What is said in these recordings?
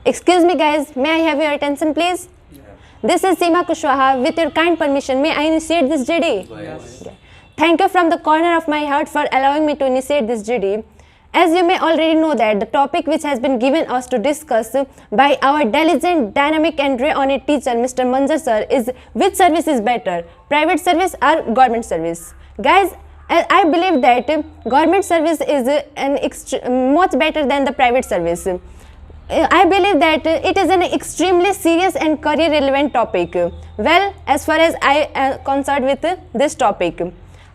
Excuse me guys, may I have your attention please? This is Seema Kushwaha. With your kind permission, may I initiate this GD? Yes. Thank you from the corner of my heart for allowing me to initiate this GD. As you may already know that the topic which has been given us to discuss by our diligent, dynamic and on-it teacher Mr. Manjar sir is which service is better, private service or government service. Guys, I believe that government service is much better than the private service. I believe that it is an extremely serious and career relevant topic. Well, as far as I am concerned with this topic,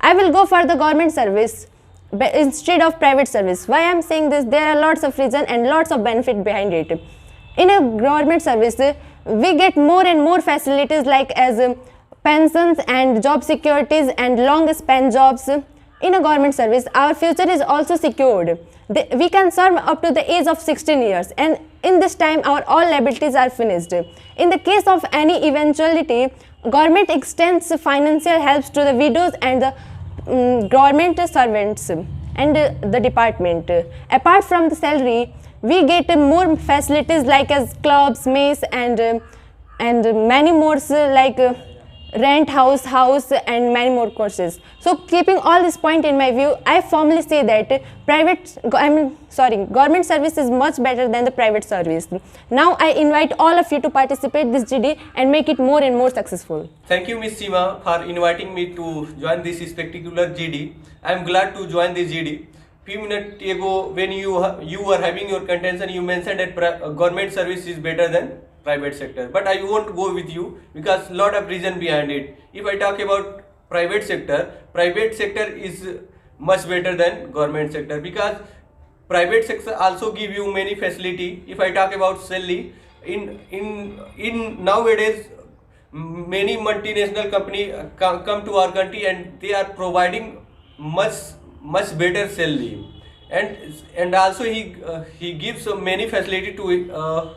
I will go for the government service instead of private service. Why I am saying this? There are lots of reasons and lots of benefit behind it. In a government service, we get more and more facilities like as pensions and job securities and long span jobs. In a government service, our future is also secured. We can serve up to the age of 16 years, and in this time our all liabilities are finished. In the case of any eventuality, government extends financial helps to the widows and the government servants and the department. Apart from the salary, we get more facilities like as clubs, mess and many more like rent house and many more courses. So keeping all this point in my view, I firmly say that government service is much better than the private service. Now I invite all of you to participate this GD and make it more and more successful. Thank you, Ms. Seema, for inviting me to join this spectacular GD. I am glad to join this GD. Few minutes ago, when you were having your contention, you mentioned that government service is better than private sector, but I won't go with you because lot of reason behind it. If I talk about private sector is much better than government sector because private sector also give you many facility. If I talk about salary, in nowadays many multinational company come to our country and they are providing much better salary, and also he gives many facility to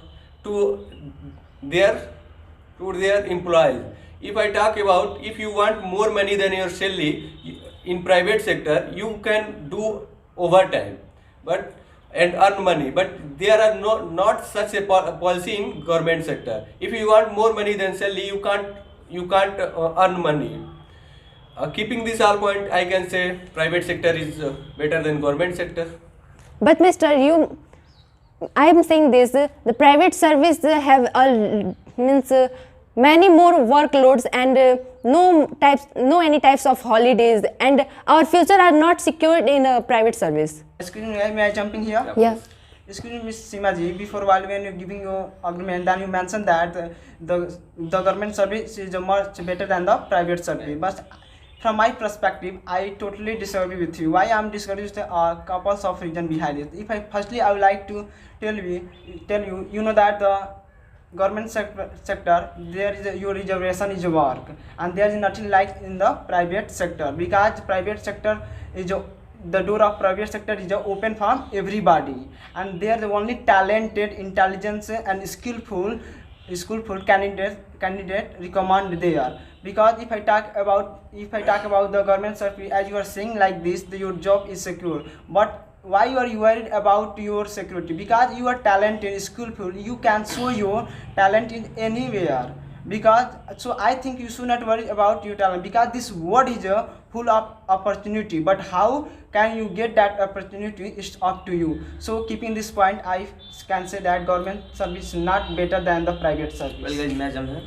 their employees. If I talk about, if you want more money than your salary in private sector, you can do overtime and earn money, but there are not such a policy in government sector. If you want more money than salary, you can't earn money. Keeping this all point, I can say private sector is better than government sector. But Mr. I am saying this, the private service have many more workloads and no any types of holidays, and our future are not secured in a private service. Excuse me, may I jump in here? Yeah. Excuse me, Ms. Seema ji, before while when you giving your argument, then you mentioned that the government service is much better than the private service. But from my perspective, I totally disagree with you. Why I am disagreeing with a couple of reasons behind it. Firstly, I would like to tell you, you know that the government sector there is your reservation is work, and there is nothing like in the private sector because private sector is the door of private sector is open for everybody, and there the only talented, intelligent and skillful candidate recommend there. Because if I talk about the government service, as you are saying like this, your job is secure, but why you are worried about your security? Because you are talented, skillful, you can show your talent in anywhere. Because so I think you should not worry about your talent, because this world is full of opportunity, but how can you get that opportunity is up to you. So keeping this point, I can say that government service is not better than the private service. Well guys, may I jump here?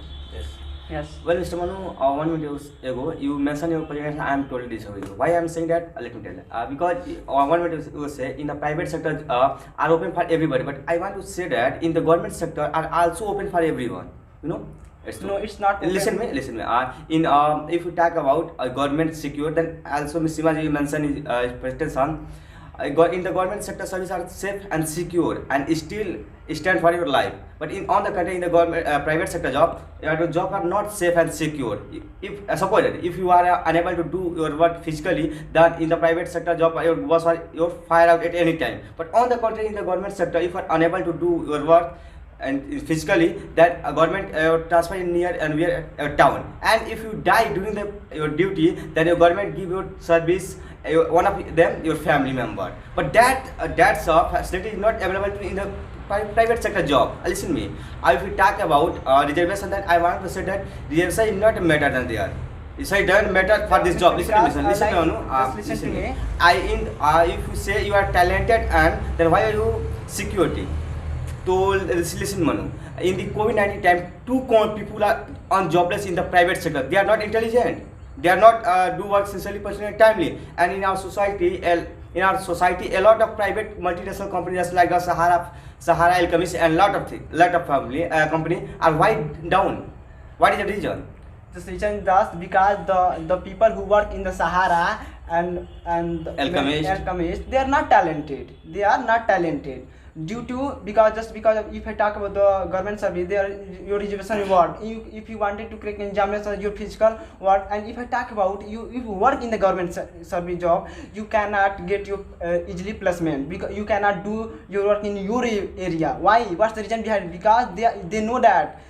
Yes. Well, Mr. Manu, 1 minute ago, you mentioned your presentation. I am totally disagree with you. Why I am saying that? Let me tell you. Because 1 minute you say in the private sector are open for everybody, but I want to say that in the government sector are also open for everyone. You know? It's not open. Listen me. If you talk about government secure, then also Ms. Seema ji mentioned in his presentation. In the government sector, services are safe and secure and still stand for your life. But on the country, in the government private sector job, your job are not safe and secure. If suppose if you are unable to do your work physically, then in the private sector job, your boss you're fired out at any time. But on the contrary, in the government sector, if you are unable to do your work and physically, that government transfer in near and near town, and if you die during your duty, then your government give your service one of them your family member. But that facility is not available in the private sector job. Listen me. If we talk about reservation, then I want to say that reservation is not matter than there. So it doesn't matter for this job. Listen to me, Because listen I to like- me. just listen to me. If you say you are talented, and then why are you security? To listen, Manu. In the COVID-19 time, people are on jobless in the private sector. They are not intelligent. They are not do work sincerely, personally, timely. And in our society, a lot of private multinational companies like Sahara Alchemist and lot of company are wide down. What is the reason? This reason just because the people who work in the Sahara and Alchemist, they are not talented. They are not talented because of, if I talk about the government service, your reservation reward. If you wanted to crack examination, your physical work. And if I talk about if you work in the government service job, you cannot get your easily placement because you cannot do your work in your area. Why? What's the reason behind? Because they know that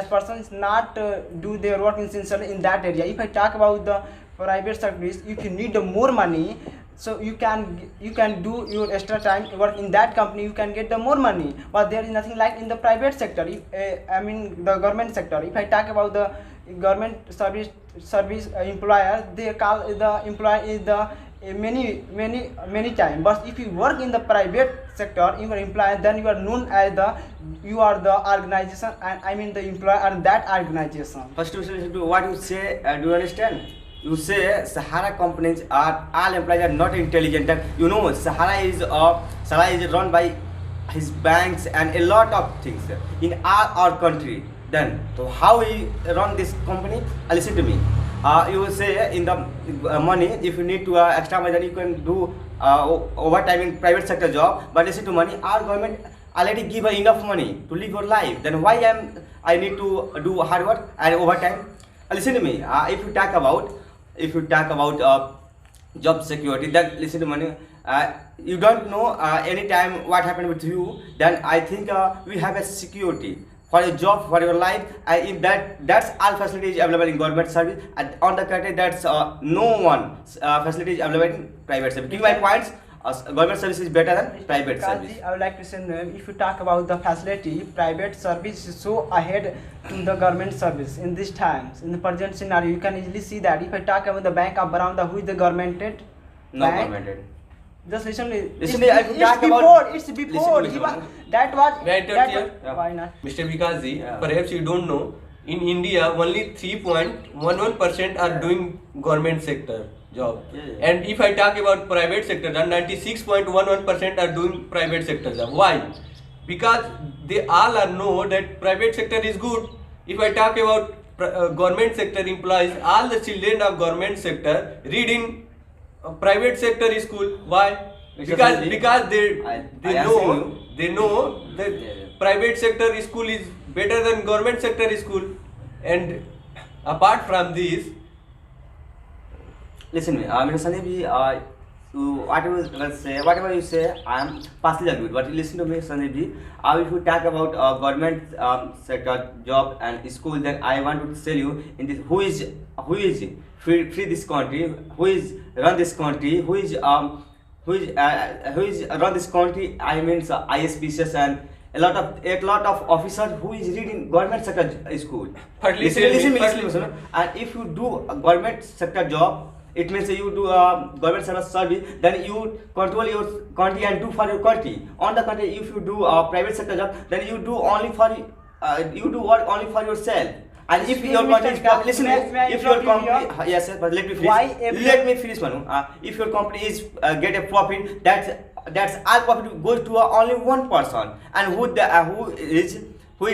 person is not do their work in sincerely in that area. If I talk about the private service, if you need more money, so you can do your extra time work in that company, you can get the more money. But there is nothing like in the private sector. The government sector. If I talk about the government service employer, they call the employer is the many times. But if you work in the private sector, you are employer, then you are known as you are the organization, and the employer and that organization. First, what you say, do you understand? You say Sahara companies are all employees are not intelligent. And you know Sahara is run by his banks and a lot of things in our country. Then so how we run this company? Listen to me. You will say in the money, if you need to extra money, then you can do overtime in private sector job. But listen to money, our government already give enough money to live your life. Then why I need to do hard work and overtime? Listen to me. If you talk about job security, then listen to me. You don't know anytime what happened with you. Then I think we have a security for a job for your life. In that's all facilities available in government service. And on the country, that's no one facilities available in private service. Give my points. Government service is better than private service. I would like to say, if you talk about the facility, private service is so ahead to the government service in these times. In the present scenario, you can easily see that. If I talk about the Bank of Baroda, who is the governmented? No bank, governmented. Just listen. It's before. Before. That was. May I interrupt here? Yeah. Why not? Mr. Vikas ji, perhaps you don't know, in India only 3.11% are doing government sector job. And if I talk about private sector, then 96.11% are doing private sector job. Why? Because they all are know that private sector is good. If I talk about government sector employees, all the children of government sector read in private sector school. Why? Because they know that private sector school is better than government sector school. And apart from this, listen to me, Mr. Sandeep, whatever you say, I am partially agreed. But listen to me, Sandeep. If you talk about government sector job and school, then I want to tell you in this who is free this country, who is run this country, who is run this country. I mean ISPCS and a lot of officers who is reading government sector school. Listen me. And if you do a government sector job, it means you do a government service, then you control your country and do for your country. On the country, if you do a private sector job, then you do work only for yourself. And if your company is listen, if your company yes, but let me finish. Let me finish, Manu. If your company is get a profit, that's all profit goes to only one person, and who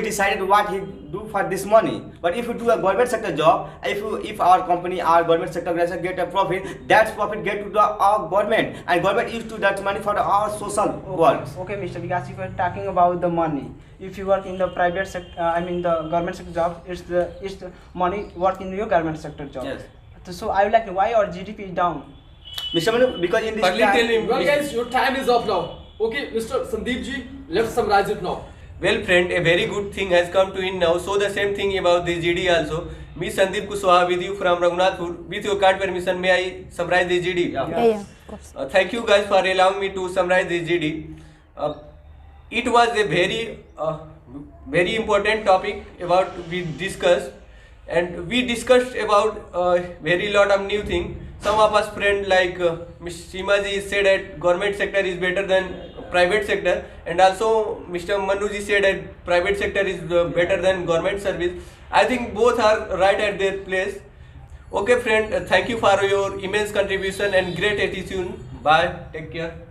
decided what he do for this money. But if you do a government sector job, if our company, our government sector get a profit, that profit get to our government, and government used to that money for our social work. Okay, Mr. Vikas, if you are talking about the money, if you work in the private sector, the government sector job, it's the money work in your government sector job. Yes. So I would like to know why our GDP is down. Mr. Manu, because in this time, well guys, your time is up now. Okay, Mr. Sandeep ji, let's summarize it now. well friend, a very good thing has come to in now. So the same thing about this GD also. Me Sandeep Kushwaha with you from Raghunathpur. With your kind permission, may I summarize this GD? Yeah, of course. Thank you guys for allowing me to summarize this GD. it was a very important topic about we discussed, and we discussed about very lot of new thing. Some of us friend like Ms. Seemaji said that government sector is better than private sector, and also Mr. Manuji said that private sector is better than government service. I think both are right at their place. Okay friend, thank you for your immense contribution and great attitude. Bye, take care.